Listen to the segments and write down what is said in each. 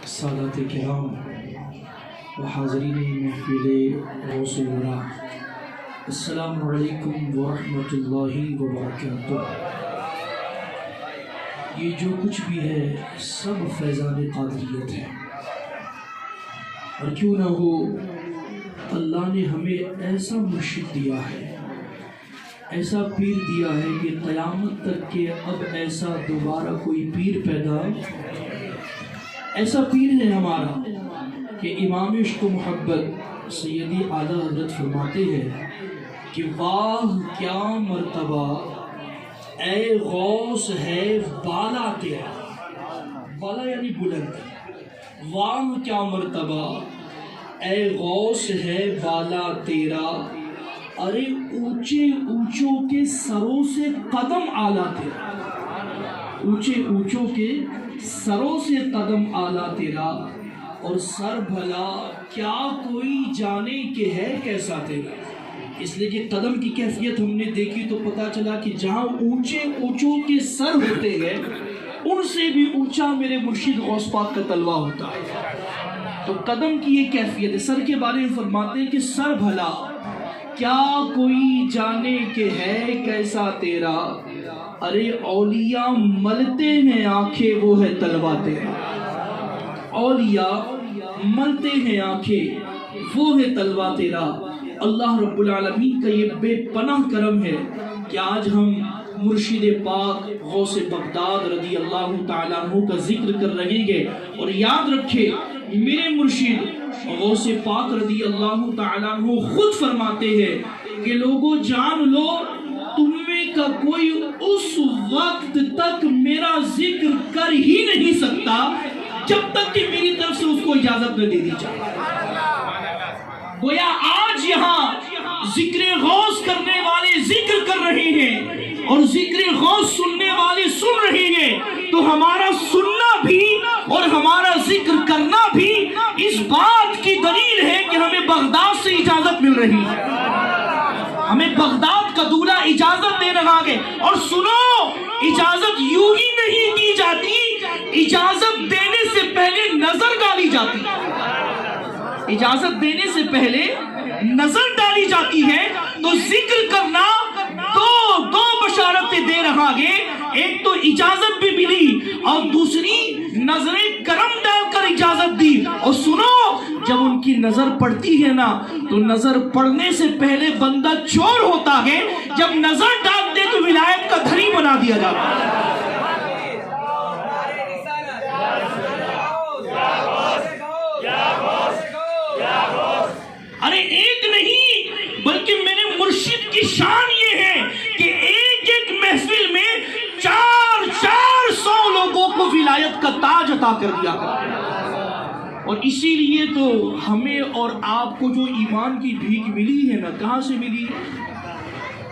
سادات کرام و حاضرین محفل غوث الورا، السلام علیکم ورحمۃ اللہ وبرکاتہ۔ یہ جو کچھ بھی ہے سب فیضان قادریت ہے، اور کیوں نہ ہو اللہ نے ہمیں ایسا مرشد دیا ہے، ایسا پیر دیا ہے کہ قیامت تک کہ اب ایسا دوبارہ کوئی پیر پیدا، ایسا پیر ہے ہمارا کہ امام عشق و محبت سیدی اعلیٰ حضرت فرماتے ہیں کہ واہ کیا مرتبہ اے غوث ہے بالا تیرا، بالا یعنی بلند، واہ کیا مرتبہ اے غوث ہے بالا تیرا، ارے اونچے اونچوں کے سروں سے قدم اعلیٰ تیرا، اونچے اونچوں کے سروں سے قدم اعلیٰ تیرا، اور سر بھلا کیا کوئی جانے کہ ہے کیسا تیرا۔ اس لیے کہ قدم کی کیفیت ہم نے دیکھی تو پتا چلا کہ جہاں اونچے اونچوں کے سر ہوتے ہیں ان سے بھی اونچا میرے مرشد غوث پاک کا تلوہ ہوتا ہے۔ تو قدم کی یہ کیفیت ہے۔ سر کے بارے میں فرماتے ہیں کہ سر بھلا کیا کوئی جانے کہ ہے کیسا تیرا، ارے اولیاء ملتے ہیں آنکھیں وہ ہے تلوہ تیرا، اولیاء ملتے ہیں آنکھیں وہ ہے تلوہ تیرا۔ اللہ رب العالمین کا یہ بے پناہ کرم ہے کہ آج ہم مرشد پاک غوث بغداد رضی اللہ تعالیٰ عنہ کا ذکر کر رہے ہیں، اور یاد رکھے میرے مرشد غوث پاک رضی اللہ تعالیٰ عنہ خود فرماتے ہیں کہ لوگوں جان لو تم میں کا کوئی اس وقت تک میرا ذکر کر ہی نہیں سکتا جب تک کہ میری طرف سے اس کو اجازت نہ دے دی جائے۔ گویا آج یہاں ذکر غوث کرنے والے ذکر کر رہے ہیں اور ذکر غوث سننے والے سن رہے ہیں، تو ہمارا سننا بھی اور ہمارا ذکر کرنا بھی اس بات کی دلیل ہے کہ ہمیں بغداد سے اجازت مل رہی ہے، ہمیں بغداد کا دولہ اجازت دے رہا ہے۔ اور سنو، اجازت یوں ہی نہیں دی جاتی، اجازت دینے سے پہلے نظر ڈالی جاتی ہے، اجازت دینے سے پہلے نظر ڈالی جاتی ہے۔ تو ذکر کرنا دو بشارتیں دے رہا ہے، ایک تو اجازت بھی ملی اور دوسری نظر کرم ڈال کر اجازت دی۔ اور سنو، جب ان کی نظر پڑتی ہے نا تو نظر پڑنے سے پہلے بندہ چور ہوتا ہے، جب نظر ڈالتے تو ولایت کا دھنی بنا دیا جاتا ہے۔ ارے ایک نہیں بلکہ میرے مرشد کی شان یہ ہے کہ ایک ایک محفل میں 400 لوگوں کو ولایت کا تاج عطا کر دیا کرتا ہے۔ اور اسی لیے تو ہمیں اور آپ کو جو ایمان کی بھیک ملی ہے نا، کہاں سے ملی ہے؟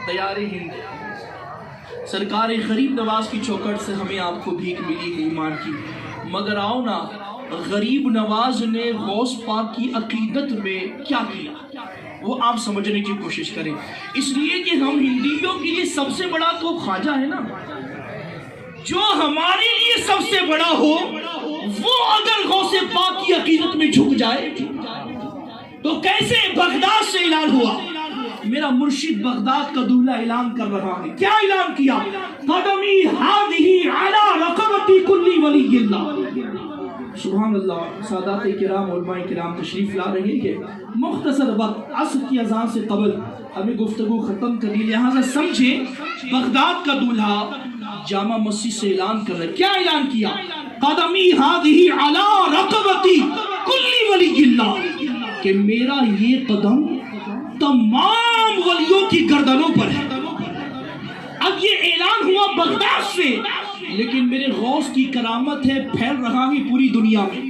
دیار ہند سرکار غریب نواز کی چوکھٹ سے ہمیں آپ کو بھیک ملی ہے ایمان کی۔ مگر آؤ نا، غریب نواز نے غوث پاک کی عقیدت میں کیا کیا وہ آپ سمجھنے کی کوشش کریں، اس لیے کہ ہم ہندیوں کے لیے سب سے بڑا تو خواجہ ہے نا۔ جو ہمارے لیے سب سے بڑا ہو وہ اگر غوث پاک کی عقیدت میں جھک جائے تو کیسے؟ بغداد سے اعلان ہوا، میرا مرشد بغداد کا دولہ اعلان کر رہا ہے۔ کیا اعلان کیا؟ قدمی ہذہ علی رقبتی کل ولی اللہ۔ سبحان اللہ، سادات کرام علماء کرام تشریف لا رہے ہیں۔ مختصر وقت عصر کی اذان سے قبل ہمیں گفتگو ختم کرنی، لہذا سمجھے بغداد کا دولہا جامع مسجد سے اعلان کر رہے۔ کیا اعلان کیا؟ قدمی ہذہ علی رقبتی کل ولی اللہ، کہ میرا یہ قدم تمام ولیوں کی گردنوں پر ہے۔ اب یہ اعلان ہوا بغداد سے، لیکن میرے غوث کی کرامت ہے پھیل رہا ہے پوری دنیا میں،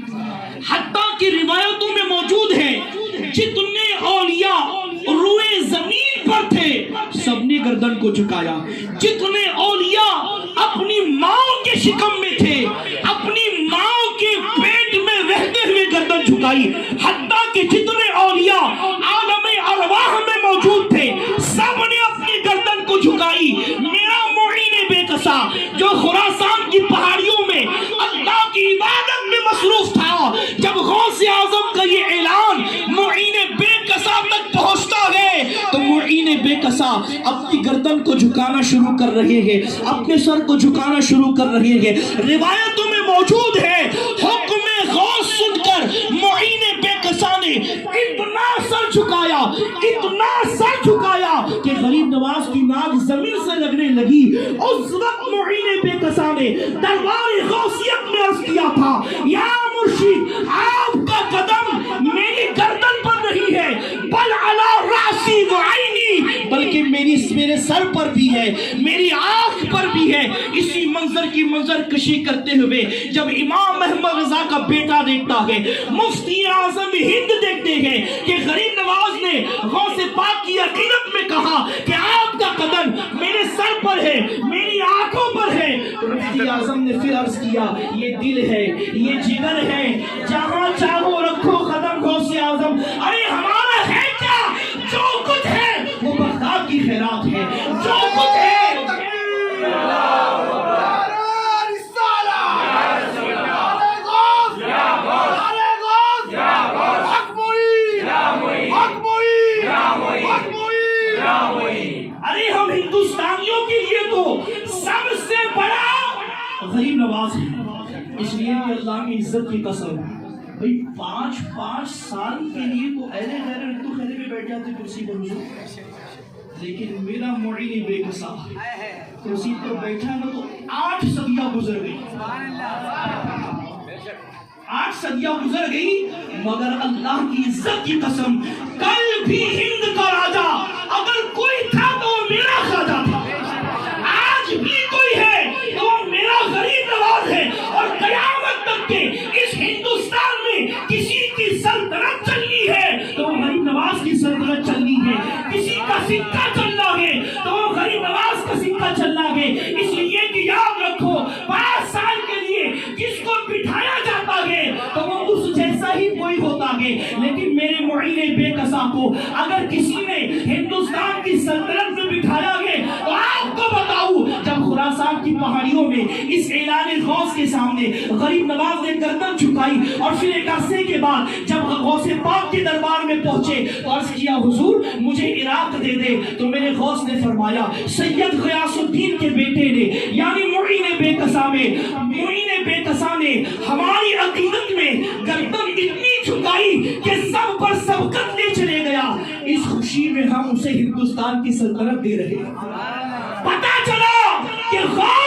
حتیٰ کہ روایتوں میں موجود ہے جتنے اولیاء روئے زمین پر تھے سب نے گردن کو جھکایا، جتنے اولیاء اپنی ماں کے شکم میں تھے اپنی ماں کے پیٹ میں رہتے ہوئے گردن جھکائی، حتیٰ کہ جتنے اولیاء عالم ارواح میں موجود تھے سب نے اپنی گردن کو جھکائی۔ میرا معین بے کسا جو خراسان کی پہاڑیوں میں اللہ کی عبادت میں مصروف تھا، جھکانا شروع کر رہے ہیں، اپنے سر کو جھکانا شروع کر رہے ہیں۔ روایتوں میں موجود ہے حکم غوث سن کر معین بے کسا نے اتنا سر جھکایا، اتنا سر جھکایا کہ غریب نواز کی ناک زمین سے لگنے لگی۔ اس وقت معین بے کسا نے دربار غوثیت میں عرض کیا تھا، یا مرشد آپ کا قدم میری گردن پر نہیں ہے، بل علی راسی و عینی، بلکہ میرے سر پر بھی ہے، میری آنکھ پر بھی ہے۔ اسی منظر کی منظر کشی کرتے ہوئے جب امام محمد رضا کا بیٹا دیکھتا ہے، مفتی اعظم ہند دیکھتے ہیں کہ غریب نواز نے غوث پاک کی عقیدت میں کہا کہ آپ کا قدم میرے سر پر ہے، میری آنکھوں پر ہے، تو مفتی اعظم نے پھر عرض کیا یہ دل ہے، یہ جگر ہے، جہاں چاہو رکھو قدم غوث اعظم۔ ارے ہمارا ہے کیا؟ جو کچھ ہے وہ بغداد کی خیرات ہے، جو کچھ ہے ارے ہم ہندوستانیوں کے لیے تو سب سے بڑا غریب نواز ہے، اس لیے کہ اللہ کی عزت کی قسم بھئی 5 سال کے لیے تو اہلِ غیر تو خیرے میں بیٹھ جاتے کرسی پر حضور، لیکن میرا معین بے کسا کرسی پر بیٹھا نا تو 8 صدیاں گزر گئی، 8 صدیاں گزر گئی، مگر اللہ کی عزت کی قسم کل بھی ہند کا راجا اگر کوئی تھا تو وہ میرا خواجہ تھا، آج بھی کوئی ہے تو وہ میرا غریب نواز ہے، اور قیامت تک کے اس ہندوستان میں کسی کی سلطنت چلنی ہے تو وہ غریب نواز کی سلطنت چلنی ہے، کسی کا سکہ چلنا ہے تو وہ غریب نواز کا سکہ چلنا ہے۔ اس لیے کہ یاد رکھو 5 سال کے لیے جس کو بٹھایا جاتا ہے تو وہ اس جیسا ہی کوئی ہوتا ہے، لیکن میرے معین بے کسا کو اگر کسی نے ہندوستان کی سلطنت میں بٹھایا ہے تو آپ کو بتاؤں جب خراسان کی پہاڑیوں میں اس اعلان غوث کے سامنے غریب نواز نے گردن جھکائی اور پھر ایک عرصے کے بعد جب غوث پاک کے دربار میں پہنچے تو عرض کیا حضور مجھے عراق دے دے، تو میرے غوث نے فرمایا سید غیاث الدین کے بیٹے نے یعنی معین بے کسا نے ہماری عقیدت میں گردن اتنی جھکائی کہ سب پر سبقت لے چلے گیا، اس خوشی میں ہم اسے ہندوستان کی سلطنت دے رہے ہیں۔ پتہ چلا کہ غوث